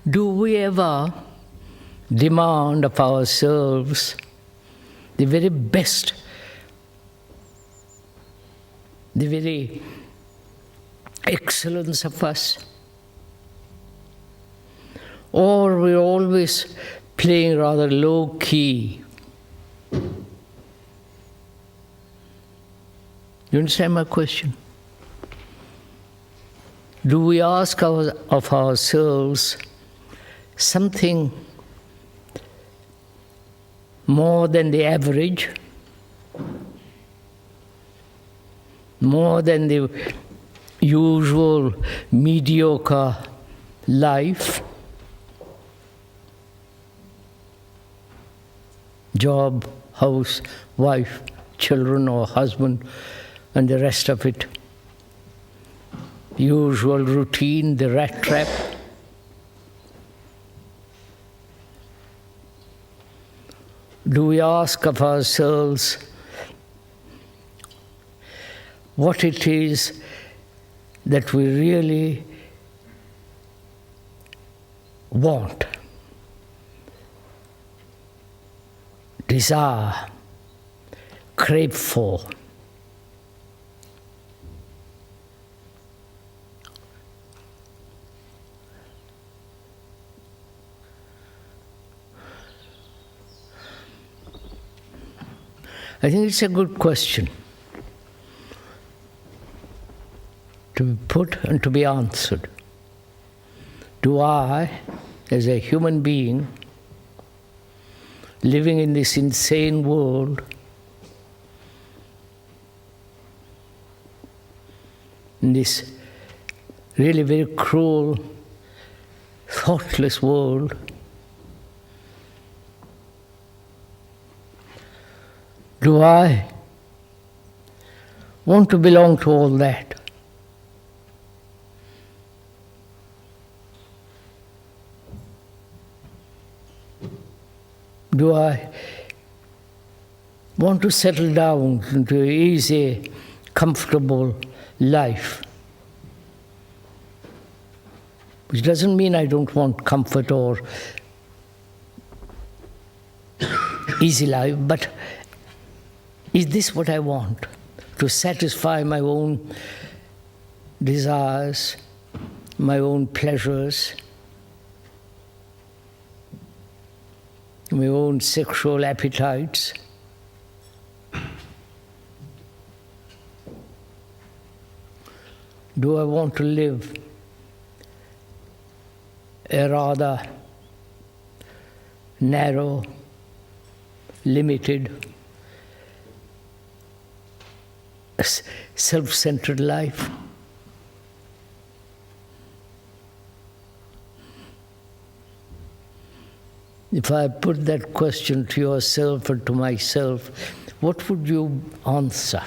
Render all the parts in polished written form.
Do we ever demand of ourselves the very best, the very excellence of us? Or we're always playing rather low key? You understand my question? Do we ask of ourselves something more than the average, more than the usual mediocre life? Job, house, wife, children or husband, and the rest of it. Usual routine, the rat trap. Do we ask of ourselves what it is that we really want, desire, crave for? I think it's a good question to be put and to be answered. Do I, as a human being, living in this insane world, in this really very cruel, thoughtless world, do I want to belong to all that? Do I want to settle down into an easy, comfortable life? Which doesn't mean I don't want comfort or easy life, but is this what I want? To satisfy my own desires, my own pleasures, my own sexual appetites? Do I want to live a rather narrow, limited, self-centered life? If I put that question to yourself or to myself, what would you answer?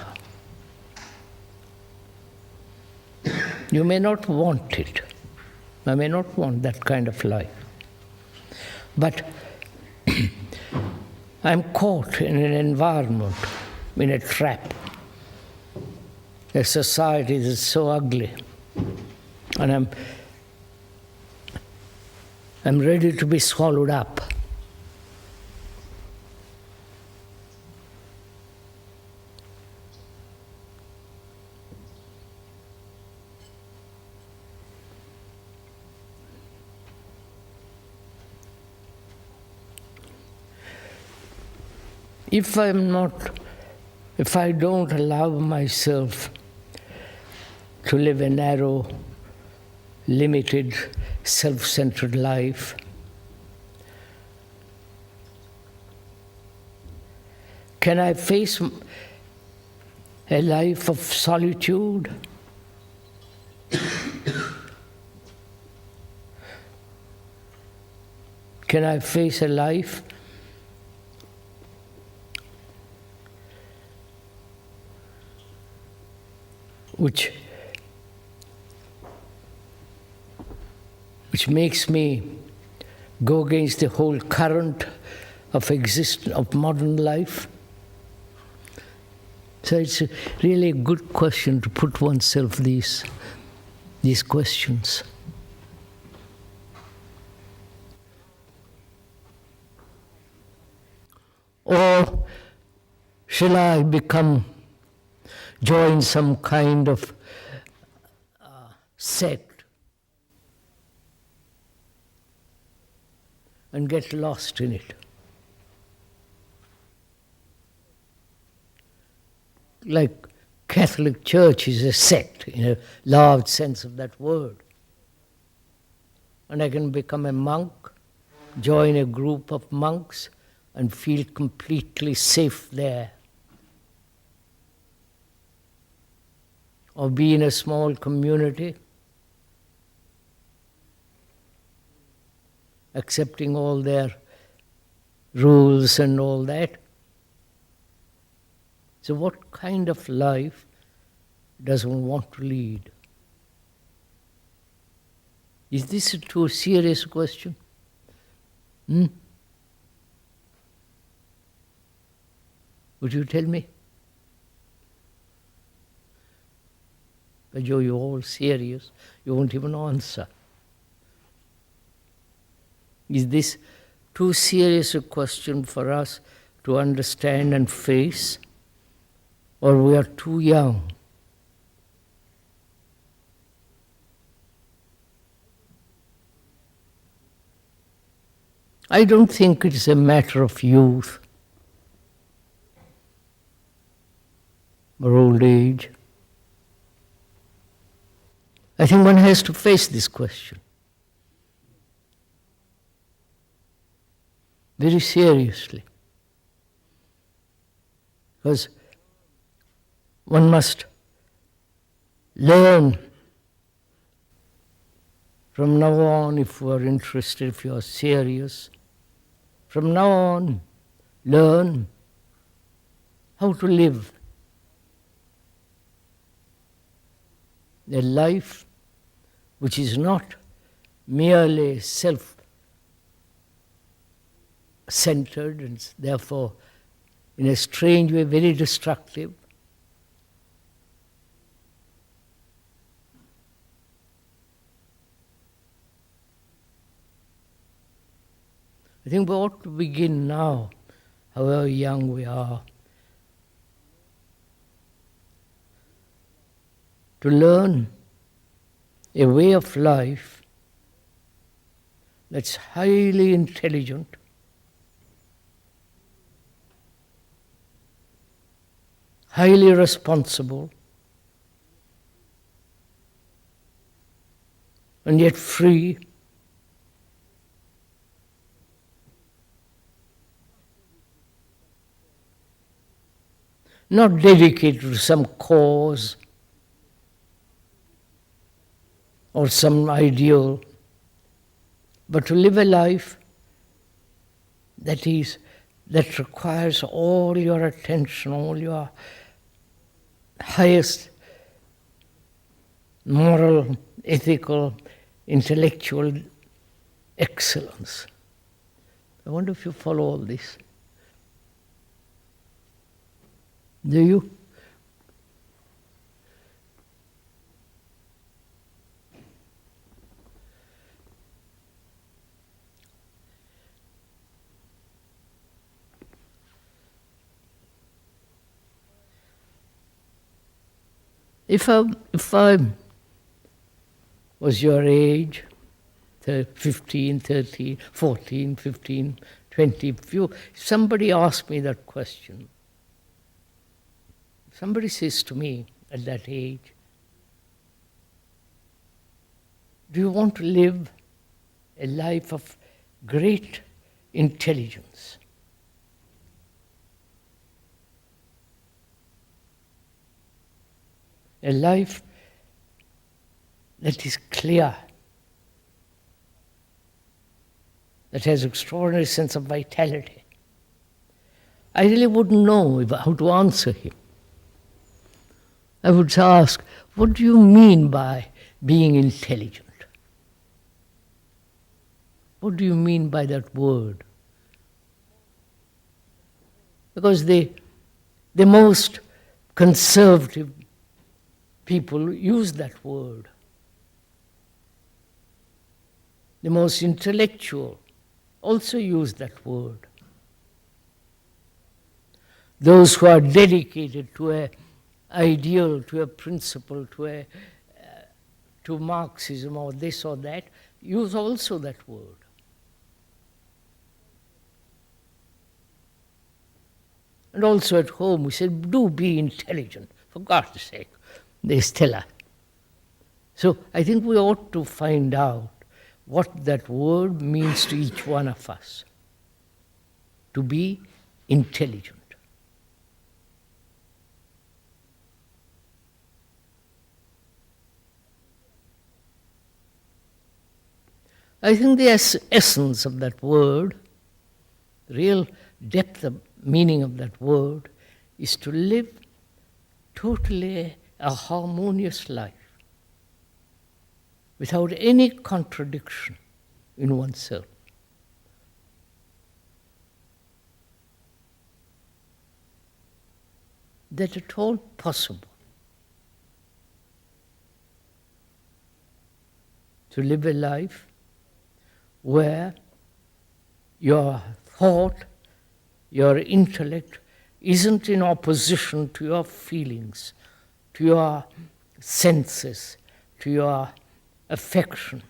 You may not want it. I may not want that kind of life. But I'm caught in an environment, in a trap. A society that's so ugly. And I'm ready to be swallowed up. If I don't allow myself to live a narrow, limited, self-centered life, can I face a life of solitude? Can I face a life which makes me go against the whole current of modern life? So it's really a good question to put oneself these questions. Or shall I join some kind of sect and get lost in it? Like Catholic Church is a sect in a large sense of that word. And I can become a monk, join a group of monks, and feel completely safe there. Or be in a small community, accepting all their rules and all that. So what kind of life does one want to lead? Is this a too serious question? Would you tell me? But you're all serious, you won't even answer. Is this too serious a question for us to understand and face? Or we are too young? I don't think it is a matter of youth or old age. I think one has to face this question very seriously. Because one must learn from now on, if you are interested, if you are serious, from now on, learn how to live a life which is not merely self-centered and therefore, in a strange way, very destructive. I think we ought to begin now, however young we are, to learn a way of life that's highly intelligent, highly responsible, and yet free. Not dedicated to some cause or some ideal, but to live a life that requires all your attention, all your highest moral, ethical, intellectual excellence. I wonder if you follow all this. Do you? If I was your age, 15, 13, 14, 15, 20, if somebody asked me that question, somebody says to me at that age, do you want to live a life of great intelligence? A life that is clear, that has extraordinary sense of vitality. I really wouldn't know how to answer him. I would ask, what do you mean by being intelligent? What do you mean by that word? Because the most conservative people use that word. The most intellectual also use that word. those who are dedicated to an ideal, to a principle, to Marxism or this or that, use also that word. And also at home we said, do be intelligent, for God's sake, they tell us. So I think we ought to find out what that word means to each one of us, to be intelligent. I think the essence of that word, the real depth of meaning of that word, is to live totally a harmonious life without any contradiction in oneself. That at all possible to live a life where your thought, your intellect isn't in opposition to your feelings, to your senses, to your affection.